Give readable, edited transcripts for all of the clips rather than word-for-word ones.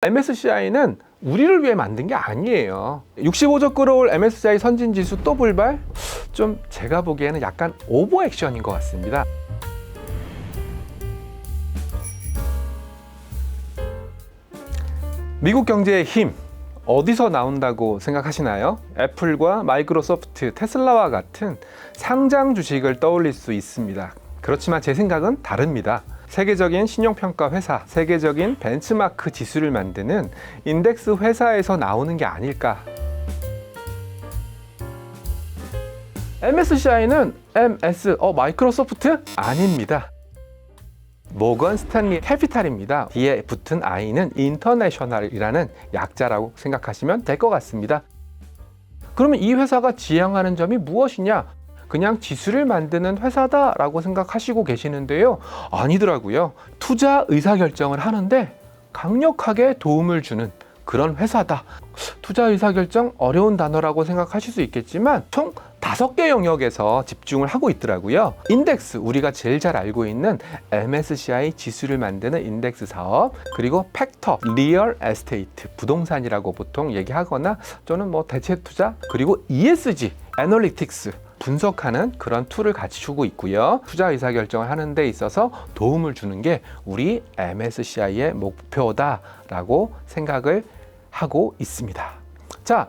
MSCI는 우리를 위해 만든 게 아니에요. 65조 끌어올 MSCI 선진지수 또 불발? 좀 제가 보기에는 약간 오버 액션인 것 같습니다. 미국 경제의 힘 어디서 나온다고 생각하시나요? 애플과 마이크로소프트, 테슬라와 같은 상장 주식을 떠올릴 수 있습니다. 그렇지만 제 생각은 다릅니다. 세계적인 신용평가 회사, 세계적인 벤치마크 지수를 만드는 인덱스 회사에서 나오는 게 아닐까. MSCI는 마이크로소프트? 아닙니다. 모건 스탠리 캐피탈입니다. 뒤에 붙은 I는 인터내셔널이라는 약자라고 생각하시면 될 것 같습니다. 그러면 이 회사가 지향하는 점이 무엇이냐? 그냥 지수를 만드는 회사다라고 생각하시고 계시는데요. 아니더라고요. 투자 의사결정을 하는데 강력하게 도움을 주는 그런 회사다. 투자 의사결정 어려운 단어라고 생각하실 수 있겠지만 총 5개 영역에서 집중을 하고 있더라고요. 인덱스, 우리가 제일 잘 알고 있는 MSCI 지수를 만드는 인덱스 사업, 그리고 팩터, 리얼 에스테이트, 부동산이라고 보통 얘기하거나 또는 대체 투자, 그리고 ESG, 애널리틱스, 분석하는 그런 툴을 갖추고 있고요. 투자 의사결정을 하는 데 있어서 도움을 주는 게 우리 MSCI의 목표다라고 생각을 하고 있습니다. 자,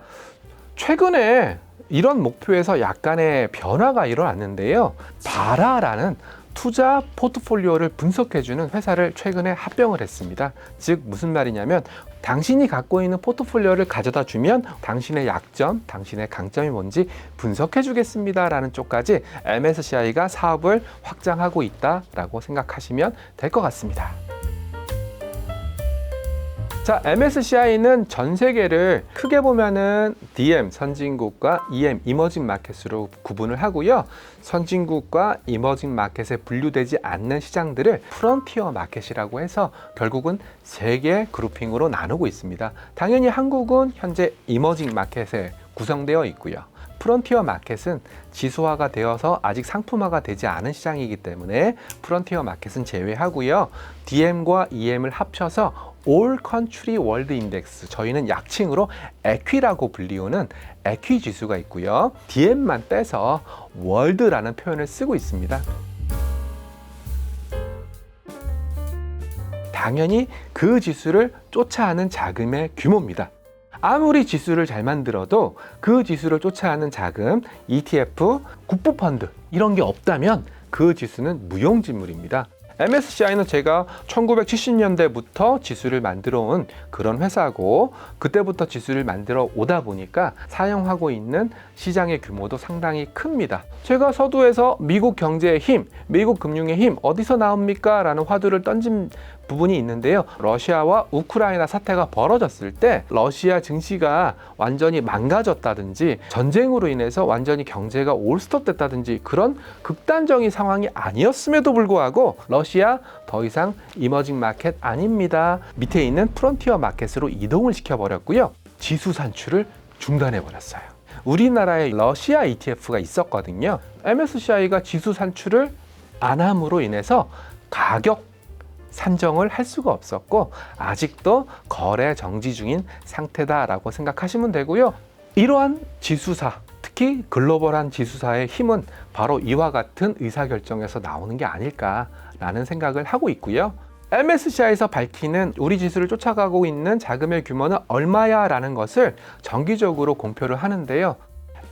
최근에 이런 목표에서 약간의 변화가 일어났는데요. 바라라는 투자 포트폴리오를 분석해주는 회사를 최근에 합병을 했습니다. 즉 무슨 말이냐면 당신이 갖고 있는 포트폴리오를 가져다 주면 당신의 약점, 당신의 강점이 뭔지 분석해 주겠습니다 라는 쪽까지 MSCI가 사업을 확장하고 있다라고 생각하시면 될 것 같습니다. 자, MSCI는 전 세계를 크게 보면은 DM, 선진국과 EM, 이머징 마켓으로 구분을 하고요. 선진국과 이머징 마켓에 분류되지 않는 시장들을 프론티어 마켓이라고 해서 결국은 3개 그룹핑으로 나누고 있습니다. 당연히 한국은 현재 이머징 마켓에 구성되어 있고요. 프론티어 마켓은 지수화가 되어서 아직 상품화가 되지 않은 시장이기 때문에 프론티어 마켓은 제외하고요. DM과 EM을 합쳐서 All Country World Index, 저희는 약칭으로 에퀴라고 불리우는 에퀴 지수가 있고요. DM만 떼서 월드라는 표현을 쓰고 있습니다. 당연히 그 지수를 쫓아하는 자금의 규모입니다. 아무리 지수를 잘 만들어도 그 지수를 쫓아하는 자금, ETF, 국부펀드 이런 게 없다면 그 지수는 무용지물입니다. MSCI는 제가 1970년대부터 지수를 만들어 온 그런 회사고 그때부터 지수를 만들어 오다 보니까 사용하고 있는 시장의 규모도 상당히 큽니다. 제가 서두에서 미국 경제의 힘, 미국 금융의 힘 어디서 나옵니까? 라는 화두를 던진 부분이 있는데요. 러시아와 우크라이나 사태가 벌어졌을 때 러시아 증시가 완전히 망가졌다든지 전쟁으로 인해서 완전히 경제가 올스톱됐다든지 그런 극단적인 상황이 아니었음에도 불구하고 러시아 더 이상 이머징 마켓 아닙니다. 밑에 있는 프론티어 마켓으로 이동을 시켜버렸고요. 지수 산출을 중단해버렸어요. 우리나라에 러시아 ETF가 있었거든요. MSCI가 지수 산출을 안 함으로 인해서 가격 산정을 할 수가 없었고 아직도 거래 정지 중인 상태다라고 생각하시면 되고요. 이러한 지수사, 특히 글로벌한 지수사의 힘은 바로 이와 같은 의사결정에서 나오는 게 아닐까라는 생각을 하고 있고요. MSCI에서 밝히는 우리 지수를 쫓아가고 있는 자금의 규모는 얼마야 라는 것을 정기적으로 공표를 하는데요.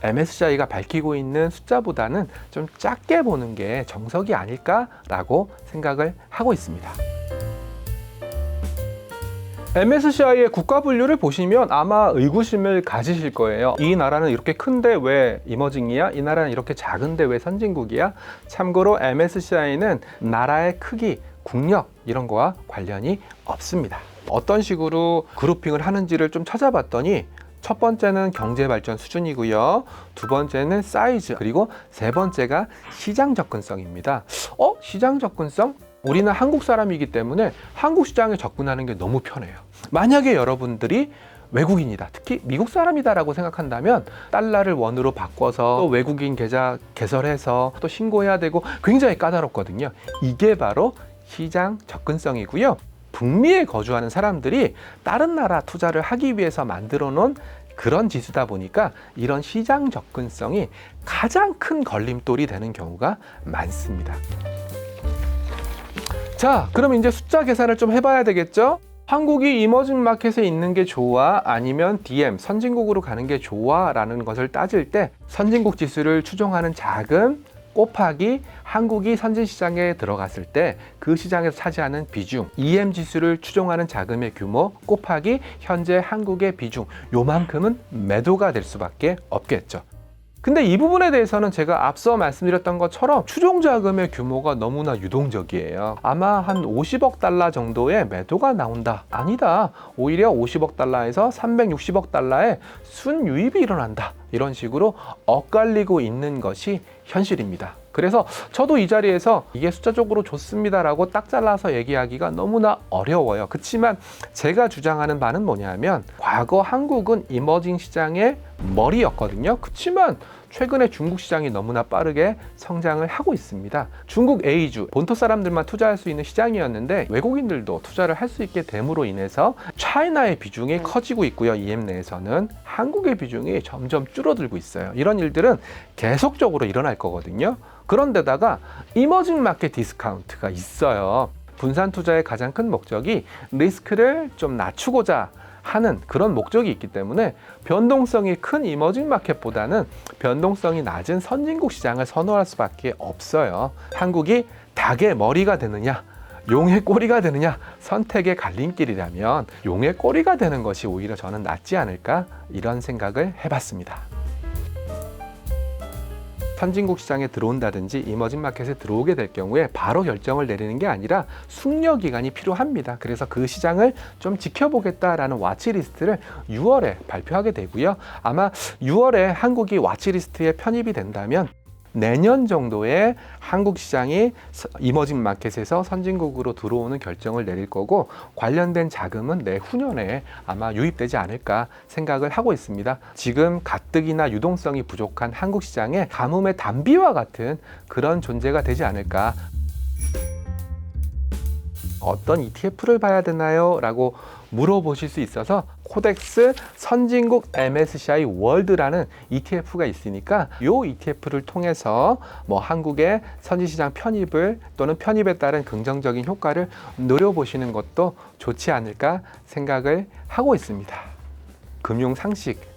MSCI가 밝히고 있는 숫자보다는 좀 작게 보는 게 정석이 아닐까라고 생각을 하고 있습니다. MSCI의 국가 분류를 보시면 아마 의구심을 가지실 거예요. 이 나라는 이렇게 큰데 왜 이머징이야? 이 나라는 이렇게 작은데 왜 선진국이야? 참고로 MSCI는 나라의 크기, 국력 이런 거와 관련이 없습니다. 어떤 식으로 그룹핑을 하는지를 좀 찾아봤더니 첫 번째는 경제 발전 수준이고요. 두 번째는 사이즈, 그리고 세 번째가 시장 접근성입니다. 시장 접근성? 우리는 한국 사람이기 때문에 한국 시장에 접근하는 게 너무 편해요. 만약에 여러분들이 외국인이다, 특히 미국 사람이다라고 생각한다면 달러를 원으로 바꿔서 또 외국인 계좌 개설해서 또 신고해야 되고 굉장히 까다롭거든요. 이게 바로 시장 접근성이고요. 북미에 거주하는 사람들이 다른 나라 투자를 하기 위해서 만들어 놓은 그런 지수다 보니까 이런 시장 접근성이 가장 큰 걸림돌이 되는 경우가 많습니다. 자, 그럼 이제 숫자 계산을 좀 해봐야 되겠죠? 한국이 이머징 마켓에 있는 게 좋아? 아니면 DM, 선진국으로 가는 게 좋아? 라는 것을 따질 때 선진국 지수를 추종하는 자금 곱하기 한국이 선진시장에 들어갔을 때 그 시장에서 차지하는 비중, EM 지수를 추종하는 자금의 규모 곱하기 현재 한국의 비중, 요만큼은 매도가 될 수밖에 없겠죠. 근데 이 부분에 대해서는 제가 앞서 말씀드렸던 것처럼 추종 자금의 규모가 너무나 유동적이에요. 아마 한 50억 달러 정도의 매도가 나온다. 아니다. 오히려 50억 달러에서 360억 달러의 순유입이 일어난다. 이런 식으로 엇갈리고 있는 것이 현실입니다. 그래서 저도 이 자리에서 이게 숫자적으로 좋습니다라고 딱 잘라서 얘기하기가 너무나 어려워요. 그렇지만 제가 주장하는 바는 뭐냐면 과거 한국은 이머징 시장의 머리였거든요. 그렇지만 최근에 중국 시장이 너무나 빠르게 성장을 하고 있습니다. 중국 A주, 본토 사람들만 투자할 수 있는 시장이었는데 외국인들도 투자를 할 수 있게 됨으로 인해서 차이나의 비중이 커지고 있고요. EM 내에서는 한국의 비중이 점점 줄어들고 있어요. 이런 일들은 계속적으로 일어날 거거든요. 그런데다가 이머징 마켓 디스카운트가 있어요. 분산 투자의 가장 큰 목적이 리스크를 좀 낮추고자 하는 그런 목적이 있기 때문에 변동성이 큰 이머징 마켓보다는 변동성이 낮은 선진국 시장을 선호할 수밖에 없어요. 한국이 닭의 머리가 되느냐 용의 꼬리가 되느냐 선택의 갈림길이라면 용의 꼬리가 되는 것이 오히려 저는 낫지 않을까 이런 생각을 해봤습니다. 선진국 시장에 들어온다든지 이머징 마켓에 들어오게 될 경우에 바로 결정을 내리는 게 아니라 숙려 기간이 필요합니다. 그래서 그 시장을 좀 지켜보겠다라는 와치리스트를 6월에 발표하게 되고요. 아마 6월에 한국이 와치리스트에 편입이 된다면 내년 정도에 한국 시장이 이머징 마켓에서 선진국으로 들어오는 결정을 내릴 거고 관련된 자금은 내후년에 아마 유입되지 않을까 생각을 하고 있습니다. 지금 가뜩이나 유동성이 부족한 한국 시장에 가뭄의 단비와 같은 그런 존재가 되지 않을까. 어떤 ETF를 봐야 되나요? 라고 물어보실 수 있어서 코덱스 선진국 MSCI 월드라는 ETF가 있으니까 이 ETF를 통해서 뭐 한국의 선진시장 편입을 또는 편입에 따른 긍정적인 효과를 노려보시는 것도 좋지 않을까 생각을 하고 있습니다. 금융상식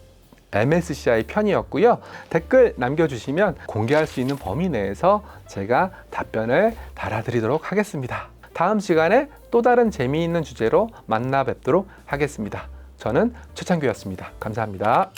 MSCI 편이었고요. 댓글 남겨주시면 공개할 수 있는 범위 내에서 제가 답변을 달아드리도록 하겠습니다. 다음 시간에 또 다른 재미있는 주제로 만나 뵙도록 하겠습니다. 저는 최창규였습니다. 감사합니다.